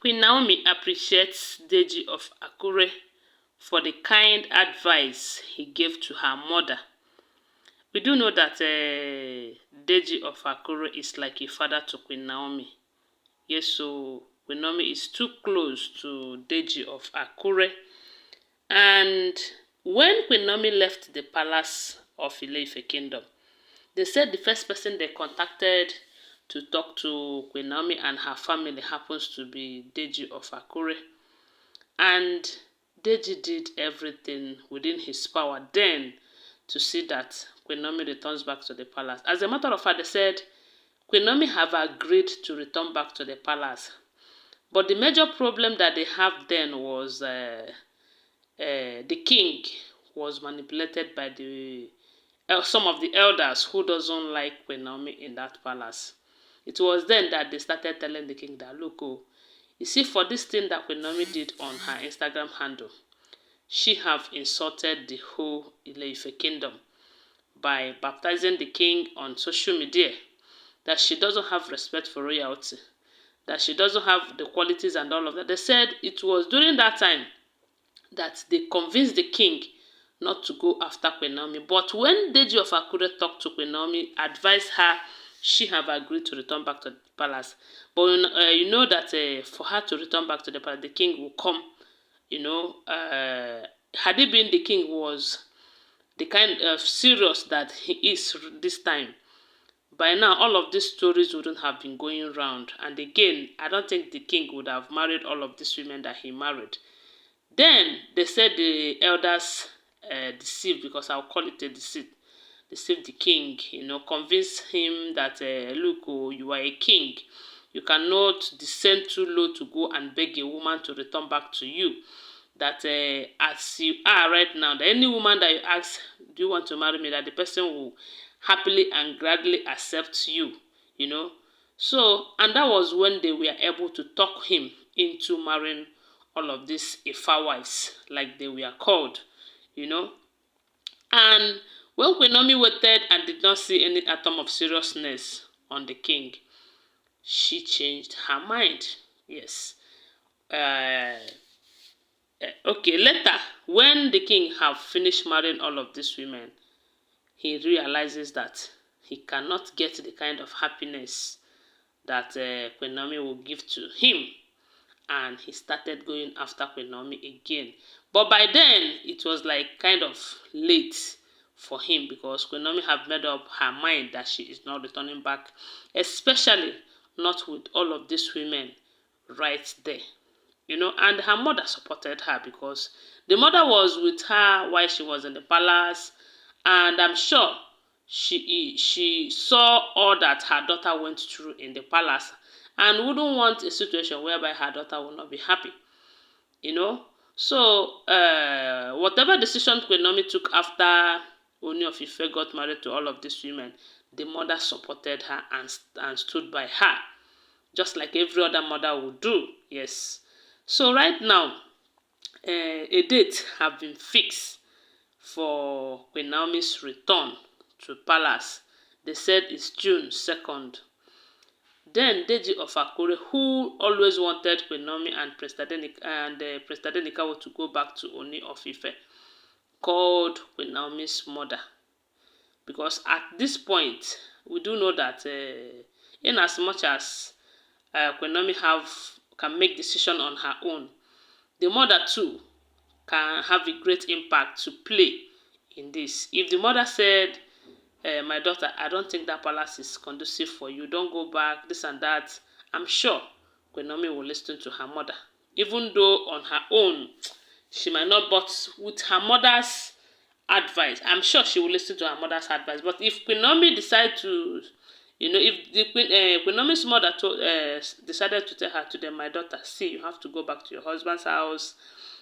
Queen Naomi appreciates Deji of Akure for the kind advice he gave to her mother. We do know that Deji of Akure is like a father to Queen Naomi. Yes, so Queen Naomi is too close to Deji of Akure. And when Queen Naomi left the palace of Ile-Ife kingdom, they said the first person they contacted to talk to Queen Naomi and her family happens to be Deji of Akure. And Deji did everything within his power then to see that Queen Naomi returns back to the palace. As a matter of fact, they said Queen Naomi have agreed to return back to the palace. But the major problem that they have then was the king was manipulated by the some of the elders who doesn't like Queen Naomi in that palace. It was then that they started telling the king that, look, oh, you see, for this thing that Queen Naomi did on her Instagram handle, she have insulted the whole Ile-Ife kingdom by baptizing the king on social media, that she doesn't have respect for royalty, that she doesn't have the qualities and all of that. They said it was during that time that they convinced the king not to go after Queen Naomi. But when Deji of Akure talked to Queen Naomi, advised her, she have agreed to return back to the palace. But you know that for her to return back to the palace, the king will come. You know, had it been the king was the kind of serious that he is this time, by now all of these stories wouldn't have been going round. And again, I don't think the king would have married all of these women that he married. Then they said the elders deceived, because I'll call it a deceit, deceived the king, you know, convinced him that, look, oh, you are a king. You cannot descend too low to go and beg a woman to return back to you. That as you are right now, that any woman that you ask, do you want to marry me, that the person will happily and gladly accept you, you know. So, and that was when they were able to talk him into marrying all of these Ife wives, like they were called, you know. And when Queen Naomi waited and did not see any atom of seriousness on the king, she changed her mind. Yes. Okay, later, when the king have finished marrying all of these women, he realizes that he cannot get the kind of happiness that Queen Naomi will give to him. And he started going after Queen Naomi again. But by then, it was like kind of late for him, because Queen Naomi had made up her mind that she is not returning back, especially not with all of these women right there. You know, and her mother supported her, because the mother was with her while she was in the palace, and I'm sure she saw all that her daughter went through in the palace, and wouldn't want a situation whereby her daughter will not be happy, you know. So whatever decision Queen Naomi took after Ooni of Ife got married to all of these women, the mother supported her and stood by her, just like every other mother would do. Yes. So right now, a date have been fixed for Queen Naomi's return to palace. They said it's June 2nd. Then Deji of Akure, who always wanted Queen Naomi and Princess Adenikawo to go back to Ooni of Ife, called Queen Naomi's mother. Because at this point, we do know that in as much as Queen Naomi can make decision on her own, the mother too can have a great impact to play in this. If the mother said, my daughter, I don't think that palace is conducive for you, don't go back, this and that, I'm sure Queen Naomi will listen to her mother. Even though on her own, she might not, but with her mother's advice, I'm sure she will listen to her mother's advice. But if Queen Naomi decide to, you know, if the Queen Naomi's mother decided to tell her to them, my daughter, see, you have to go back to your husband's house,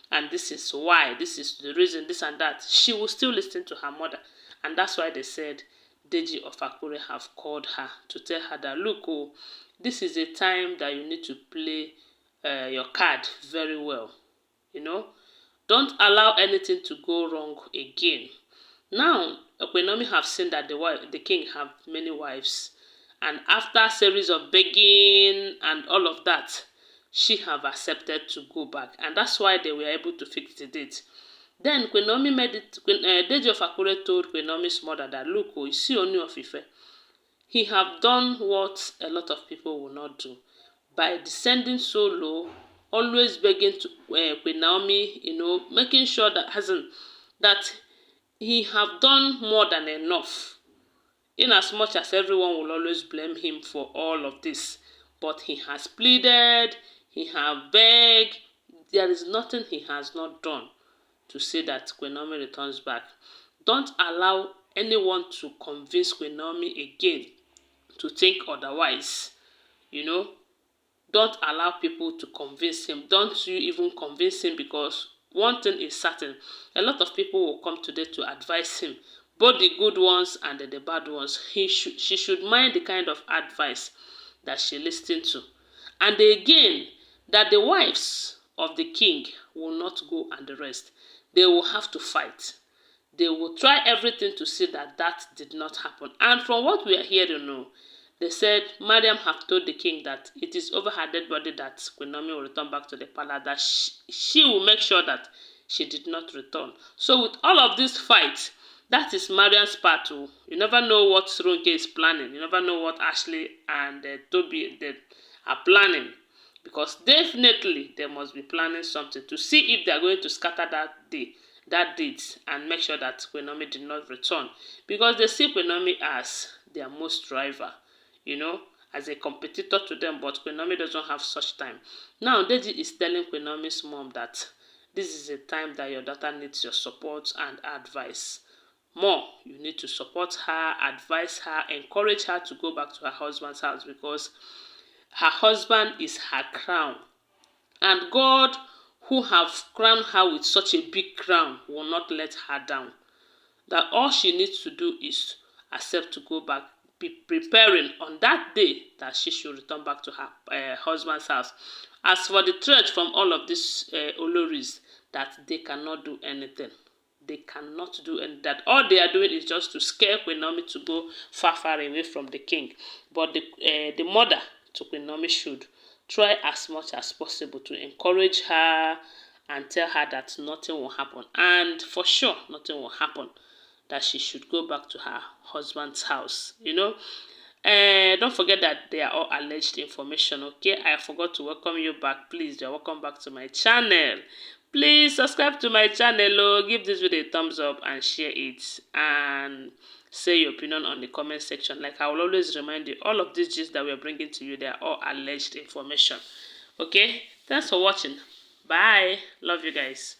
and this is why, this is the reason, this and that, she will still listen to her mother. And that's why they said Deji of Akure have called her to tell her that, look, oh, this is a time that you need to play your card very well. You know, don't allow anything to go wrong again. Now, Queen Naomi have seen that the king have many wives, and after a series of begging and all of that, she have accepted to go back, and that's why they were able to fix the date. Then Queen Naomi made it. Deji of Akure told Queen Naomi's mother that, look, oh, you see Ooni of Ife, he have done what a lot of people will not do by descending so low, always begging to Queen Naomi, making sure that he have done more than enough, in as much as everyone will always blame him for all of this. But he has pleaded, he have begged, there is nothing he has not done to say that Queen Naomi returns back. Don't allow anyone to convince Queen Naomi again to think otherwise. Don't allow people to convince him. Don't you even convince him, because one thing is certain, a lot of people will come today to advise him, both the good ones and the bad ones. She should mind the kind of advice that she listens to. And again, that the wives of the king will not go and the rest. They will have to fight. They will try everything to see that that did not happen. And from what we are hearing now, they said Mariam have told the king that it is over her dead body that Queen Naomi will return back to the palace, that she will make sure that she did not return. So with all of this fight, that is Mariam's part too. You never know what Ronke is planning. You never know what Ashley and Tobi are planning. Because definitely they must be planning something to see if they are going to scatter that date and make sure that Queen Naomi did not return. Because they see Queen Naomi as their most rival, as a competitor to them, but Queen Naomi doesn't have such time. Now, Deji is telling Queen Naomi's mom that this is a time that your daughter needs your support and advice. More, you need to support her, advise her, encourage her to go back to her husband's house, because her husband is her crown. And God, who have crowned her with such a big crown, will not let her down. That all she needs to do is accept to go back, be preparing on that day that she should return back to her husband's house. As for the threat from all of these oloris, that they cannot do anything. They cannot do anything. That all they are doing is just to scare Queen Naomi to go far, far away from the king. But the mother to Queen Naomi should try as much as possible to encourage her and tell her that nothing will happen. And for sure, nothing will happen. That she should go back to her husband's house. Don't forget that they are all alleged information, okay? I forgot to welcome you back. Please, you're welcome back to my channel. Please subscribe to my channel, give this video a thumbs up and share it. And say your opinion on the comment section. Like I will always remind you, all of these gist that we are bringing to you, they are all alleged information. Okay? Thanks for watching. Bye. Love you guys.